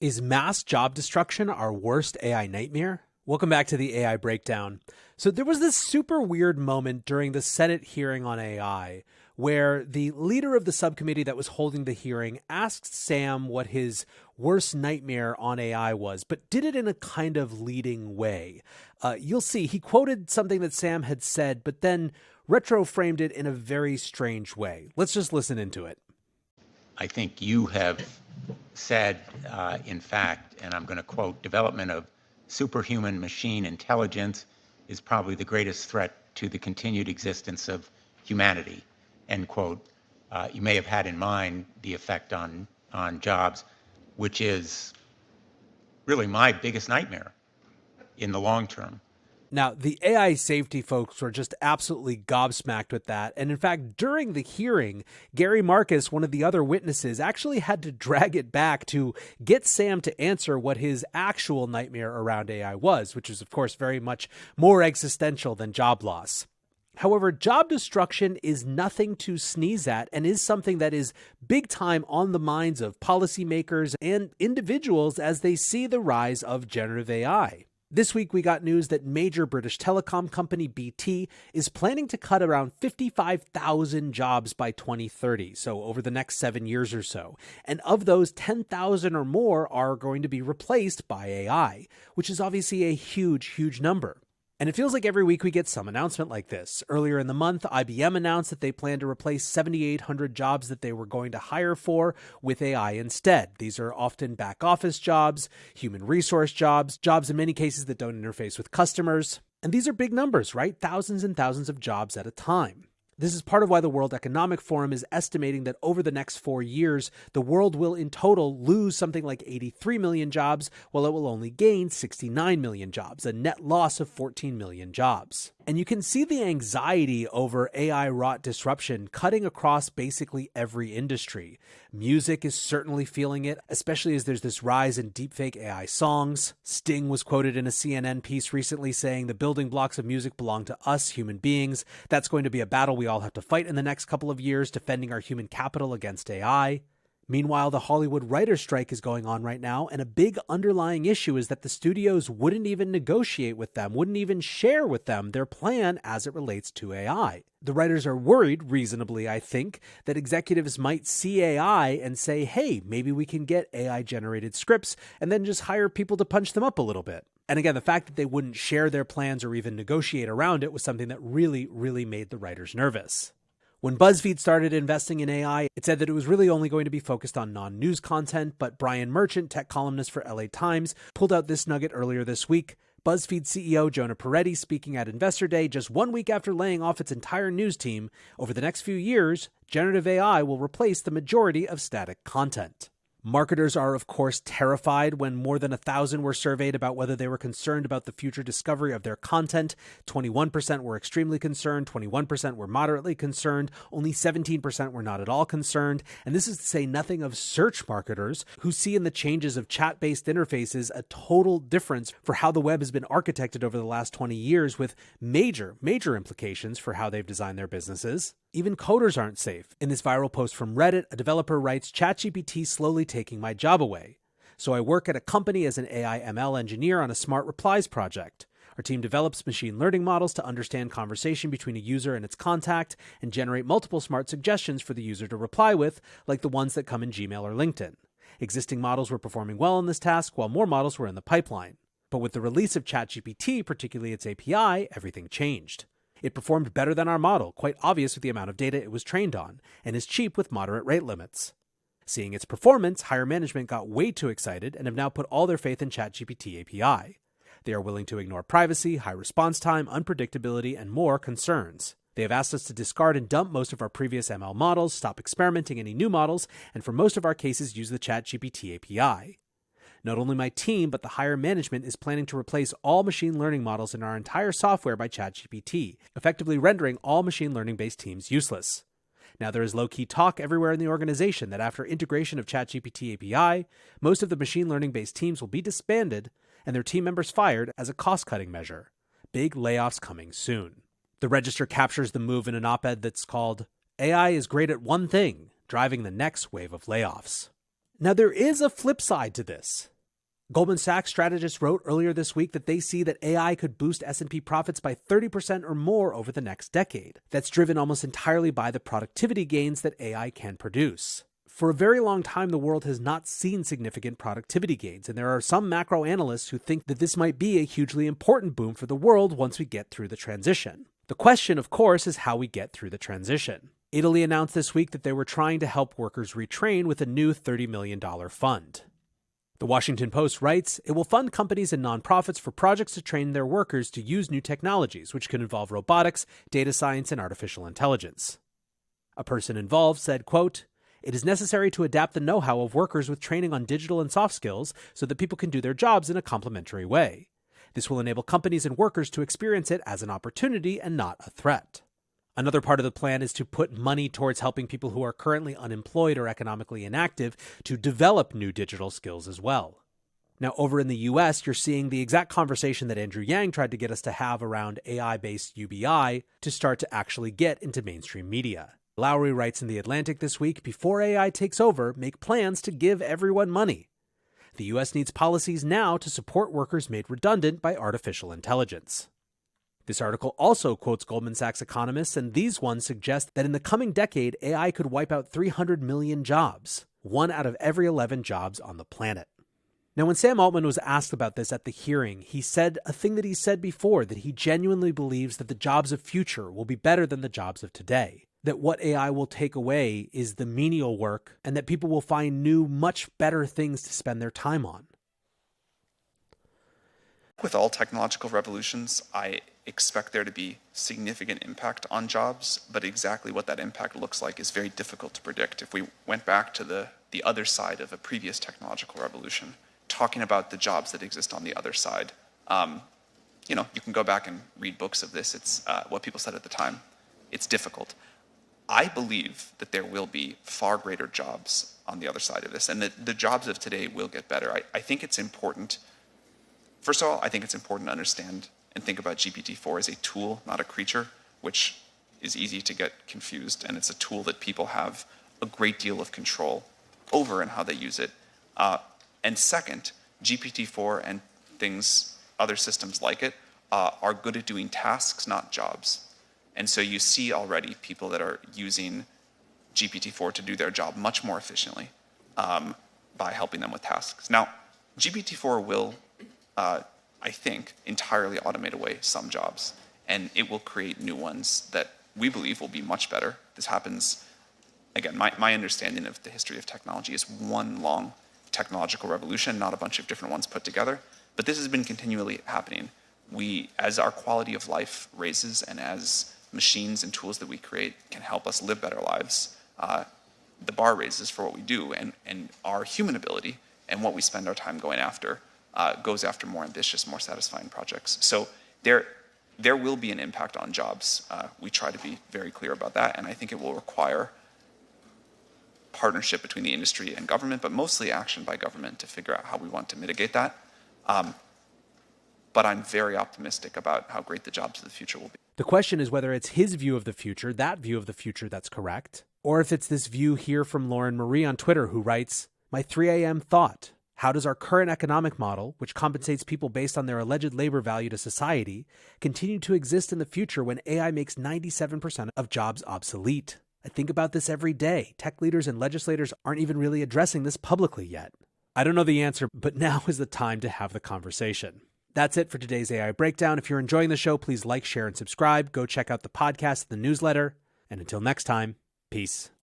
Is mass job destruction our worst AI nightmare? Welcome back to the AI Breakdown. So there was this super weird moment during the Senate hearing on AI where the leader of the subcommittee that was holding the hearing asked Sam what his worst nightmare on AI was, but did it in a kind of leading way. You'll see, he quoted something that Sam had said, but then retro-framed it in a very strange way. Let's just listen into it. I think you have said, in fact, and I'm going to quote, development of superhuman machine intelligence is probably the greatest threat to the continued existence of humanity, end quote. You may have had in mind the effect on jobs, which is really my biggest nightmare in the long term. Now, the AI safety folks were just absolutely gobsmacked with that. And in fact, during the hearing, Gary Marcus, one of the other witnesses, actually had to drag it back to get Sam to answer what his actual nightmare around AI was, which is, of course, very much more existential than job loss. However, job destruction is nothing to sneeze at and is something that is big time on the minds of policymakers and individuals as they see the rise of generative AI. This week, we got news that major British telecom company BT is planning to cut around 55,000 jobs by 2030, so over the next 7 years or so. And of those, 10,000 or more are going to be replaced by AI, which is obviously a huge, huge number. And it feels like every week we get some announcement like this. Earlier in the month, IBM announced that they plan to replace 7,800 jobs that they were going to hire for with AI instead. These are often back office jobs, human resource jobs, jobs in many cases that don't interface with customers. And these are big numbers, right? Thousands and thousands of jobs at a time. This is part of why the World Economic Forum is estimating that over the next 4 years, the world will in total lose something like 83 million jobs, while it will only gain 69 million jobs, a net loss of 14 million jobs. And you can see the anxiety over AI-wrought disruption cutting across basically every industry. Music is certainly feeling it, especially as there's this rise in deepfake AI songs. Sting was quoted in a CNN piece recently saying the building blocks of music belong to us, human beings. That's going to be a battle we all have to fight in the next couple of years, defending our human capital against AI. Meanwhile, the Hollywood writer's strike is going on right now, and a big underlying issue is that the studios wouldn't even negotiate with them, wouldn't even share with them their plan as it relates to AI. The writers are worried, reasonably, I think, that executives might see AI and say, hey, maybe we can get AI-generated scripts, and then just hire people to punch them up a little bit. And again, the fact that they wouldn't share their plans or even negotiate around it was something that really, really made the writers nervous. When BuzzFeed started investing in AI, it said that it was really only going to be focused on non-news content, but Brian Merchant, tech columnist for LA Times, pulled out this nugget earlier this week. BuzzFeed CEO Jonah Peretti speaking at Investor Day just 1 week after laying off its entire news team. Over the next few years, generative AI will replace the majority of static content. Marketers are, of course, terrified. When more than 1,000 were surveyed about whether they were concerned about the future discovery of their content, 21% were extremely concerned, 21% were moderately concerned, only 17% were not at all concerned. And this is to say nothing of search marketers, who see in the changes of chat-based interfaces a total difference for how the web has been architected over the last 20 years, with major implications for how they've designed their businesses. Even coders aren't safe. In this viral post from Reddit, a developer writes, ChatGPT slowly taking my job away. So I work at a company as an AI ML engineer on a smart replies project. Our team develops machine learning models to understand conversation between a user and its contact and generate multiple smart suggestions for the user to reply with, like the ones that come in Gmail or LinkedIn. Existing models were performing well in this task, while more models were in the pipeline. But with the release of ChatGPT, particularly its API, everything changed. It performed better than our model, quite obvious with the amount of data it was trained on, and is cheap with moderate rate limits. Seeing its performance, higher management got way too excited and have now put all their faith in ChatGPT API. They are willing to ignore privacy, high response time, unpredictability, and more concerns. They have asked us to discard and dump most of our previous ML models, stop experimenting any new models, and for most of our cases use the ChatGPT API. Not only my team, but the higher management is planning to replace all machine learning models in our entire software by ChatGPT, effectively rendering all machine learning-based teams useless. Now, there is low-key talk everywhere in the organization that after integration of ChatGPT API, most of the machine learning-based teams will be disbanded and their team members fired as a cost-cutting measure. Big layoffs coming soon. The Register captures the move in an op-ed that's called, AI is great at one thing, driving the next wave of layoffs. Now, there is a flip side to this. Goldman Sachs strategists wrote earlier this week that they see that AI could boost S&P profits by 30% or more over the next decade. That's driven almost entirely by the productivity gains that AI can produce. For a very long time, the world has not seen significant productivity gains, and there are some macro analysts who think that this might be a hugely important boom for the world once we get through the transition. The question, of course, is how we get through the transition. Italy announced this week that they were trying to help workers retrain with a new $30 million fund. The Washington Post writes, it will fund companies and nonprofits for projects to train their workers to use new technologies, which can involve robotics, data science, and artificial intelligence. A person involved said, quote, it is necessary to adapt the know-how of workers with training on digital and soft skills so that people can do their jobs in a complementary way. This will enable companies and workers to experience it as an opportunity and not a threat. Another part of the plan is to put money towards helping people who are currently unemployed or economically inactive to develop new digital skills as well. Now, over in the US, you're seeing the exact conversation that Andrew Yang tried to get us to have around AI-based UBI to start to actually get into mainstream media. Lowry writes in The Atlantic this week, before AI takes over, make plans to give everyone money. The US needs policies now to support workers made redundant by artificial intelligence. This article also quotes Goldman Sachs economists, and these ones suggest that in the coming decade, AI could wipe out 300 million jobs, 1 out of every 11 jobs on the planet. Now, when Sam Altman was asked about this at the hearing, he said a thing that he said before, that he genuinely believes that the jobs of future will be better than the jobs of today, that what AI will take away is the menial work, and that people will find new, much better things to spend their time on. With all technological revolutions, I expect there to be significant impact on jobs, but exactly what that impact looks like is very difficult to predict. If we went back to the other side of a previous technological revolution, talking about the jobs that exist on the other side, you can go back and read books of this. It's what people said at the time. It's difficult. I believe that there will be far greater jobs on the other side of this, and that the jobs of today will get better. I think it's important. First of all, I think it's important to understand and think about GPT-4 as a tool, not a creature, which is easy to get confused. And it's a tool that people have a great deal of control over and how they use it. And second, GPT-4 and other systems like it, are good at doing tasks, not jobs. And so you see already people that are using GPT-4 to do their job much more efficiently by helping them with tasks. Now, GPT-4 will I think, entirely automate away some jobs. And it will create new ones that we believe will be much better. This happens, again, my understanding of the history of technology is one long technological revolution, not a bunch of different ones put together. But this has been continually happening. As our quality of life raises and as machines and tools that we create can help us live better lives, the bar raises for what we do, and our human ability and what we spend our time going after goes after more ambitious, more satisfying projects. So there will be an impact on jobs. We try to be very clear about that, and I think it will require partnership between the industry and government, but mostly action by government to figure out how we want to mitigate that. But I'm very optimistic about how great the jobs of the future will be. The question is whether it's his view of the future, that view of the future that's correct, or if it's this view here from Lauren Marie on Twitter who writes, my 3 a.m. thought. How does our current economic model, which compensates people based on their alleged labor value to society, continue to exist in the future when AI makes 97% of jobs obsolete? I think about this every day. Tech leaders and legislators aren't even really addressing this publicly yet. I don't know the answer, but now is the time to have the conversation. That's it for today's AI Breakdown. If you're enjoying the show, please like, share, and subscribe. Go check out the podcast, the newsletter. And until next time, peace.